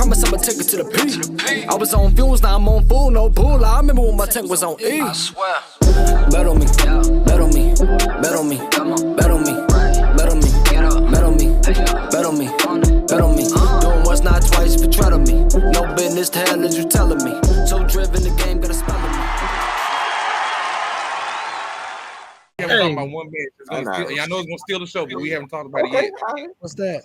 promise I'ma take it to the peak. I was on fumes, now I'm on full, no bull. I remember when my tank was on E. I swear. Bet on me, bet on me, bet on me, bet on me, bet on me, bet on me, bet on me, bet on me. Doing once, not twice, but try to me. No business to hell as you telling me. So driven, the game got a spell on me. We haven't talked about one man. I know it's gonna steal the show, but we haven't talked about it yet. What's that?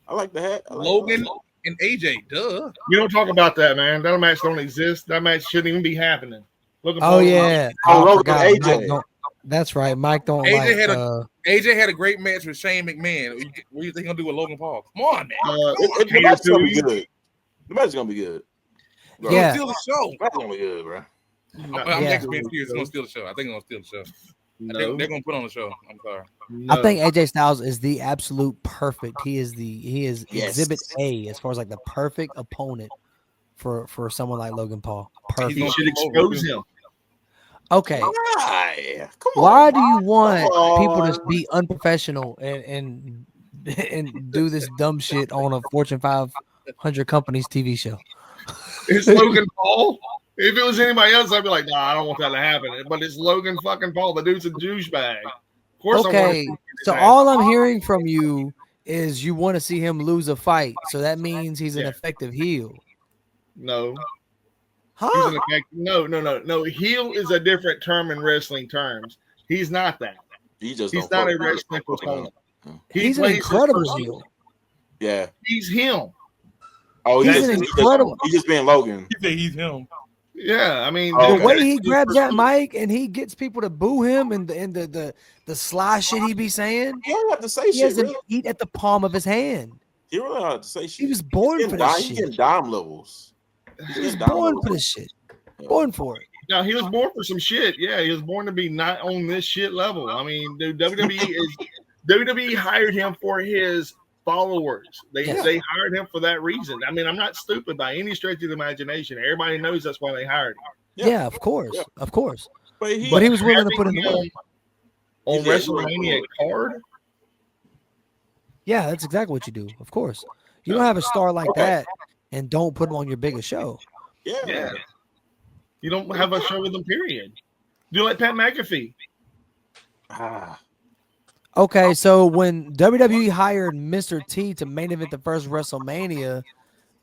I like the hat. Logan and AJ. Duh. We don't talk about that, man. That match don't exist. That match shouldn't even be happening. Yeah. Logan AJ. That's right. Mike don't AJ had a great match with Shane McMahon. What do you think he'll do with Logan Paul? Come on, man. The match is gonna be good. The match is gonna be good. Bro, yeah. Steal the show. The match is gonna be good, bro. I'm next being serious. It's gonna steal the show. I think it's gonna steal the show. No. I think they're gonna put on the show. I'm sorry. No. I think AJ Styles is the absolute perfect. He is exhibit A as far as like the perfect opponent for someone like Logan Paul. Perfect. You should expose him. Okay. Why do you want people to be unprofessional and do this dumb shit on a Fortune 500 company's TV show? It's Logan Paul. If it was anybody else, I'd be like, nah, I don't want that to happen. But it's Logan fucking Paul. The dude's a douchebag. Of course. Okay. So all I'm hearing from you is you want to see him lose a fight. So that means he's an effective heel. No. Huh? No. Heel is a different term in wrestling terms. He's not that. He's not a wrestling proponent. He's an incredible heel. Yeah. He's him. Oh, he's incredible. He's just being Logan. He's him. Yeah, I mean the way he grabs that mic and he gets people to boo him and the sly shit he be saying. He don't have to say shit. He has an eat at the palm of his hand. He really don't have to say shit. He was born for this shit. He's getting dime levels. He's born for this shit. Born for it. No, he was born for some shit. Yeah, he was born to be not on this shit level. I mean, dude, WWE hired him for his followers. They hired him for that reason. I mean, I'm not stupid by any stretch of the imagination. Everybody knows that's why they hired him. Yeah, of course. But he was willing to put in the work on WrestleMania card. Yeah, that's exactly what you do. Of course, you don't have a star like that and don't put him on your biggest show. Yeah. You don't have a show with him. Period. Do like Pat McAfee. Okay, so when WWE hired Mr. T to main event the first WrestleMania,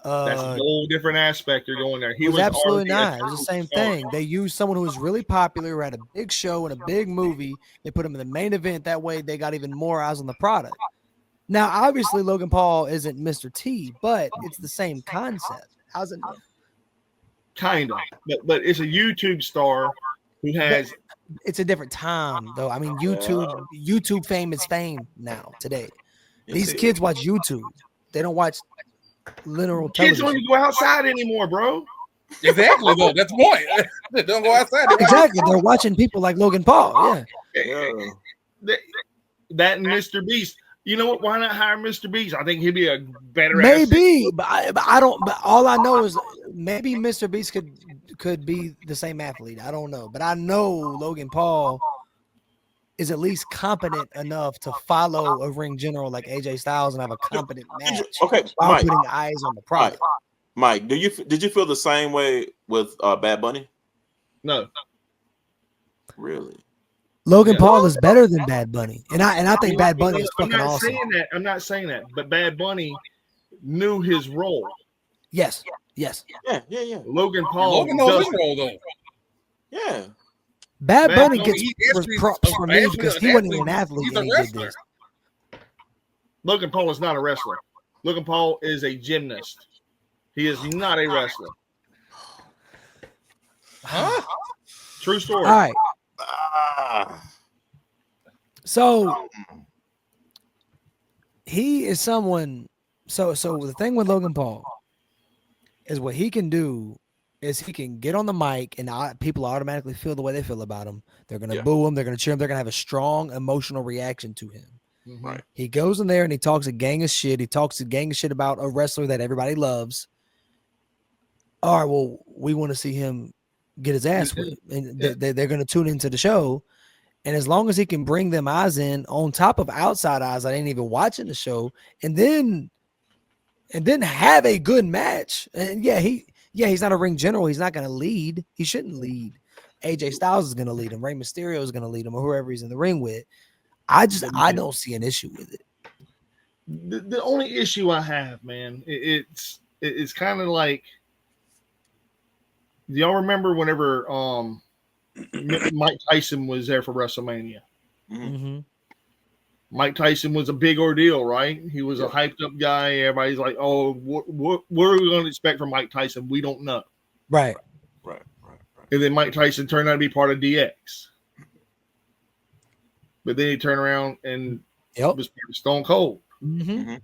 that's a whole different aspect you're going there. He was absolutely not. It was the same thing. They used someone who was really popular, who had a big show and a big movie. They put him in the main event. That way, they got even more eyes on the product. Now, obviously, Logan Paul isn't Mr. T, but it's the same concept. How's it? Kind of, but it's a YouTube star who has. It's a different time, though. I mean, YouTube fame is fame now today. These kids watch YouTube. They don't watch literal television. Kids don't even go outside anymore, bro. Exactly, though. That's the point. They don't go outside. Exactly. They're watching people like Logan Paul. Yeah. That and Mr. Beast. You know what? Why not hire Mr. Beast? I think he'd be a better. Maybe, but I don't. But all I know is maybe Mr. Beast could be the same athlete. I don't know, but I know Logan Paul is at least competent enough to follow a ring general like AJ Styles and have a competent match. Okay, while Mike, putting eyes on the product. Mike, did you feel the same way with Bad Bunny? No, really. Logan Paul is better than Bad Bunny, and I think Bad Bunny is fucking awesome. I'm not saying that, but Bad Bunny knew his role. Yes. Yeah. Logan Paul knows his role though. Yeah. Bad Bunny gets props from me because he wasn't even an athlete when he did this. Logan Paul is not a wrestler. Logan Paul is a gymnast. He is not a wrestler. Huh? True story. All right. So he is someone. So the thing with Logan Paul is what he can do is he can get on the mic and people automatically feel the way they feel about him. They're gonna boo him. They're gonna cheer him. They're gonna have a strong emotional reaction to him. Right. He goes in there and he talks a gang of shit. He talks a gang of shit about a wrestler that everybody loves. All right, well, we want to see him get his ass whipped, and they're going to tune into the show. And as long as he can bring them eyes in on top of outside eyes that ain't even watching the show, and then and then have a good match. And he's not a ring general. He's not going to lead. He shouldn't lead. AJ Styles is going to lead him. Rey Mysterio is going to lead him, or whoever he's in the ring with. I don't see an issue with it. The only issue I have, man, it's kind of like, do y'all remember whenever Mike Tyson was there for WrestleMania? Mm-hmm. Mike Tyson was a big ordeal, right? He was a hyped up guy. Everybody's like, "Oh, what are we going to expect from Mike Tyson? We don't know." Right. And then Mike Tyson turned out to be part of DX, but then he turned around and was part of Stone Cold. Mm-hmm.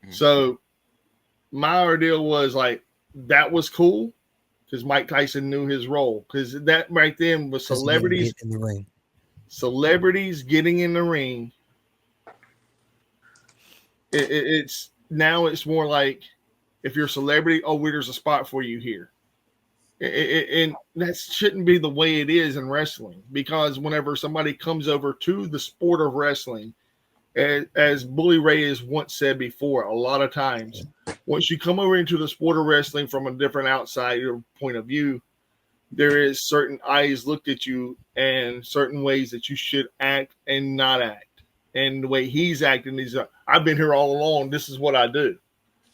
So my ordeal was like, that was cool because Mike Tyson knew his role, because that right then was celebrities in the ring. Celebrities getting in the ring. It's more like, if you're a celebrity, there's a spot for you here. And that shouldn't be the way it is in wrestling, because whenever somebody comes over to the sport of wrestling, as Bully Ray has once said before, a lot of times, once you come over into the sport of wrestling from a different outsider point of view, there is certain eyes looked at you and certain ways that you should act and not act. And the way he's acting, I've been here all along. This is what I do.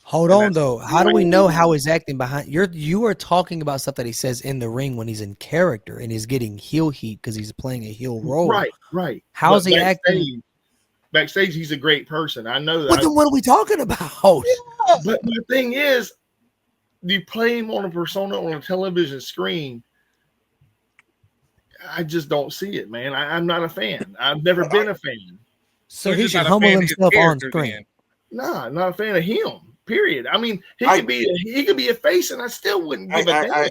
Hold on, though. How do we know how he's acting behind? You are talking about stuff that he says in the ring when he's in character and he's getting heel heat because he's playing a heel role. Right. How's he acting? Backstage, he's a great person. I know that. But then what are we talking about? Yeah, but the thing is, you play him on a persona on a television screen. I just don't see it, man. I'm not a fan. I've never been a fan. So he should humble himself on screen. Nah, not a fan of him. Period. I mean, he could be a face, and I still wouldn't give a damn.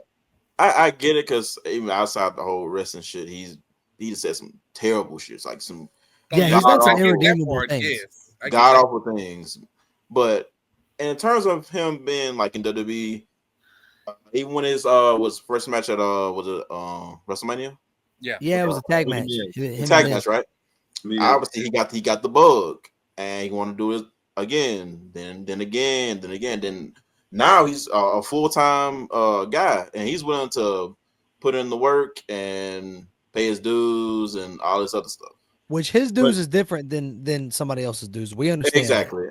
I get it, because even outside the whole wrestling shit, he just said some terrible shit, like some he's done some irredeemable things. God awful things. But in terms of him being like in WWE, even when his was first match at was it WrestleMania? Yeah, it was a tag match. Tag match, right? Yeah. Obviously, he got the bug, and he want to do it again, then again. Then now he's a full-time guy, and he's willing to put in the work and pay his dues and all this other stuff. Which his dues is different than somebody else's dues. We understand exactly.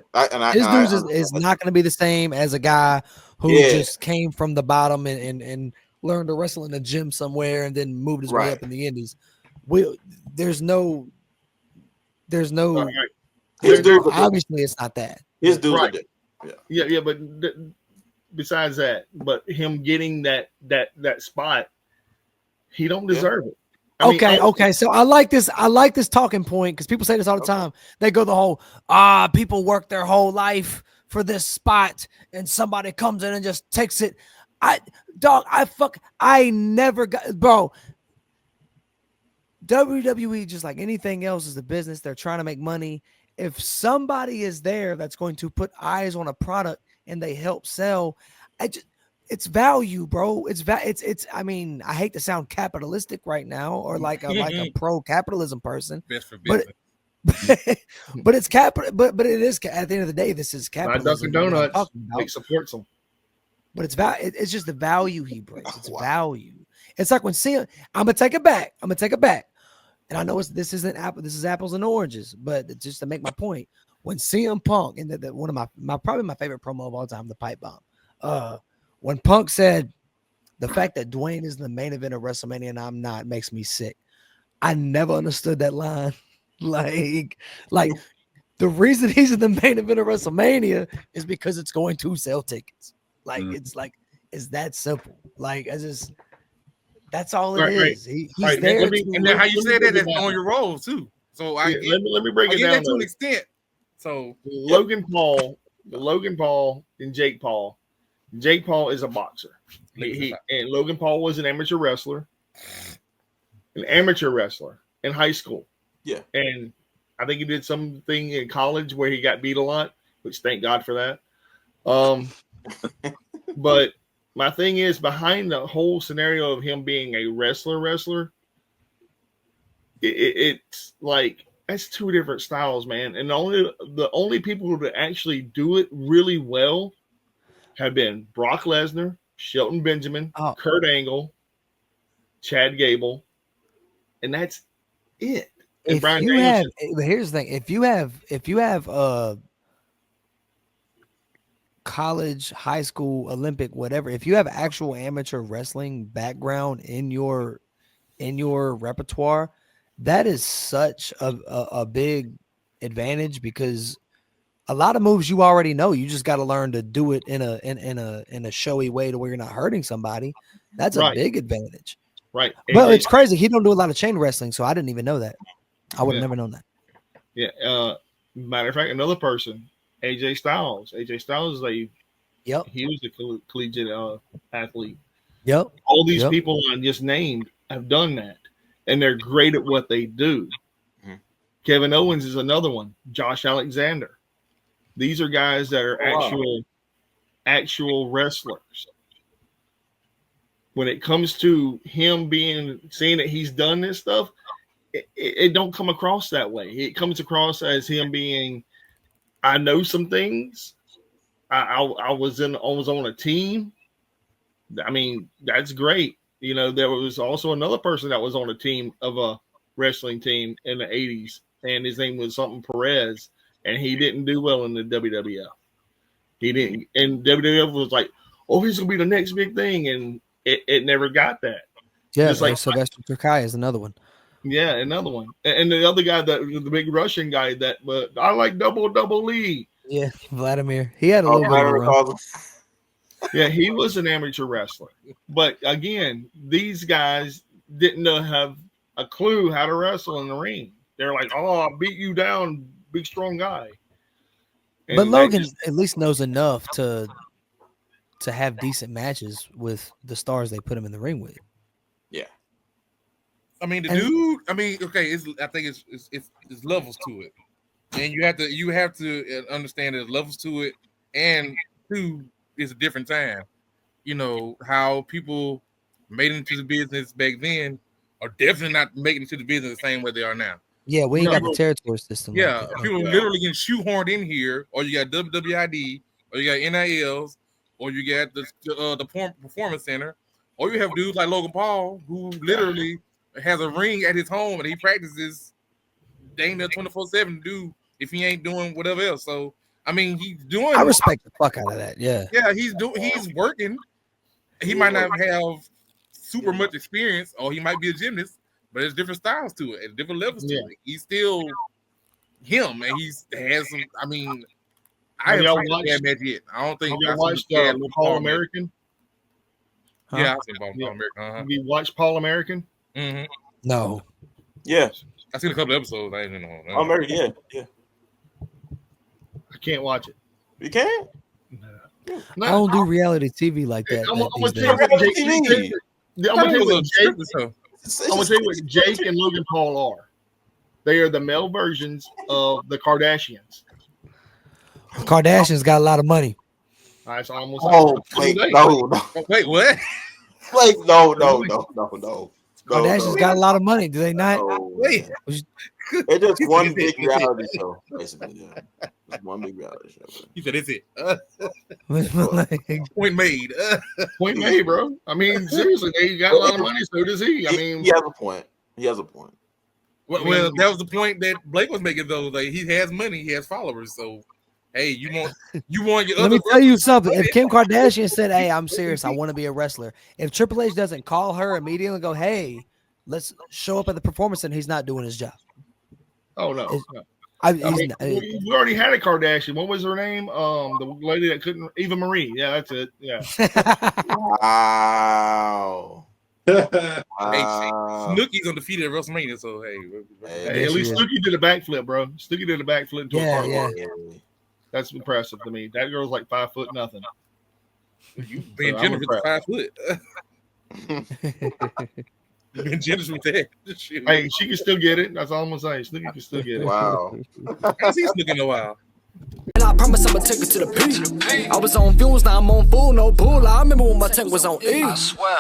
His dues is not going to be the same as a guy who just came from the bottom and learned to wrestle in a gym somewhere and then moved his way up in the Indies. There's no. Obviously, it's not that. His dues are different. Yeah, but besides that, but him getting that spot, he don't deserve it. Okay. So I like this talking point, because people say this all the time. They go the whole people work their whole life for this spot, and somebody comes in and just takes it. I never got, bro. WWE, just like anything else, is a business. They're trying to make money. If somebody is there that's going to put eyes on a product and they help sell, it's value, bro. It's. I mean, I hate to sound capitalistic right now, or like a pro capitalism person, but it's capital. But it is, at the end of the day, this is capitalism. Dunkin' Donuts, it supports them. But it's just the value he brings. It's value. It's like when I'm gonna take it back. And I know this isn't Apple. This is apples and oranges. But just to make my point, when CM Punk, and one of my probably my favorite promo of all time, the pipe bomb. When Punk said, the fact that Dwayne is the main event of WrestleMania and I'm not makes me sick. I never understood that line. Like the reason he's in the main event of WrestleMania is because it's going to sell tickets. It's that simple. That's all it is. He's there. And then how you say that is on your roll too. So let me break it down to an extent. So Logan Paul and Jake Paul. Jake Paul is a boxer. And Logan Paul was an amateur wrestler in high school. Yeah. And I think he did something in college where he got beat a lot, which thank God for that. But my thing is, behind the whole scenario of him being a wrestler, it's like That's two different styles, man. And the only people that actually do it really well have been Brock Lesnar, Shelton Benjamin, Kurt Angle, Chad Gable, and that's it. And But here's the thing: if you have college, high school, Olympic, whatever, if you have actual amateur wrestling background in your repertoire, that is such a big advantage, because a lot of moves you already know. You just got to learn to do it in a showy way to where you're not hurting somebody. That's a big advantage. Right. Well, it's crazy. He don't do a lot of chain wrestling, so I didn't even know that. I would have never known that. Yeah. Matter of fact, another person, AJ Styles. AJ Styles is he was a collegiate athlete. Yep. All these people I just named have done that, and they're great at what they do. Mm-hmm. Kevin Owens is another one. Josh Alexander. These are guys that are actual wrestlers. When it comes to him seeing that he's done this stuff, it don't come across that way. It comes across as him being, I know some things. I was on a team. I mean, that's great. You know, there was also another person that was on a team of a wrestling team in the 80s, and his name was something Perez, and he didn't do well in the WWF. He didn't, and WWF was like, oh, he's gonna be the next big thing, and it never got that. Yeah, just like Sylvester Terkay is another one. Yeah, another one. And the other guy, the big Russian guy that I like double Lee. Yeah, Vladimir. He had a little bit of a run. Yeah, he was an amateur wrestler. But again, these guys didn't have a clue how to wrestle in the ring. They're like, oh, I'll beat you down, big strong guy. And but Logan at least knows enough to have decent matches with the stars they put him in the ring with. Yeah. I mean, okay, I think it's levels to it. And you have to understand there's levels to it, and two, it's a different time. You know, how people made it into the business back then are definitely not making it to the business the same way they are now. Yeah, we ain't got the territory system. Yeah, like people literally getting shoehorned in here, or you got WWID, or you got NILs, or you got the performance center, or you have dudes like Logan Paul who literally has a ring at his home and he practices dang near 24/7 do if he ain't doing whatever else. So I mean, he's doing. I respect the fuck out of that. Yeah. Yeah, he's working. He might not have super much experience, or he might be a gymnast, but there's different styles to it and different levels to it. He's still him, and has some. I mean, I haven't watched that match yet. I don't think I've watched Paul American. Huh? Yeah, I've seen Paul American. Have you watched Paul American? Mm-hmm. No. Yeah, I've seen a couple episodes. I didn't know. Paul American, yeah. I can't watch it. You can't? No. I don't do reality TV like that. I'm gonna tell you what Jake and Logan Paul are. They are the male versions of the Kardashians. The Kardashians got a lot of money. It's almost. Oh, wait, no. Wait, what? Wait, no. Kardashians got a lot of money, do they not? No. Wait. It's just one big reality show, basically. Yeah. It's one big reality show. He said, "It's it." Point made. Point made, bro. I mean, seriously, they got a lot of money. So does he. I mean, he has a point. Well, that was the point that Blake was making, though. Like, he has money, he has followers. So, hey, you want your. Let me tell you something. If Kim Kardashian said, "Hey, I'm serious. I want to be a wrestler," if Triple H doesn't call her immediately and go, "Hey, let's show up at the performance center," he's not doing his job. Oh no. We already had a Kardashian. What was her name? The lady that couldn't, Eva Marie. Yeah, that's it. Yeah. Wow. Hey, Snooki's undefeated at WrestleMania, so hey, at least Snooki did a backflip, bro. Snooki did a backflip into a car. Yeah. That's impressive to me. That girl's like 5 foot nothing. You being generous with 5 foot. You've been generous with that. Hey, she can still get it. That's all I'm gonna say. Snooki can still get it. Wow. I see Snooki in a while. And I promise I'ma take it to the peak. I was on fumes, now I'm on full, no bull. I remember when my tank was on E. I swear.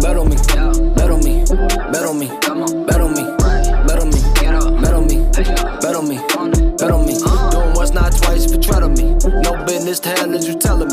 Bet on me, bet on me, bet on me, bet on me, bet on me, bet on me. Bet on me. Doing once, not twice if you tread on me. No business to hell as you telling me.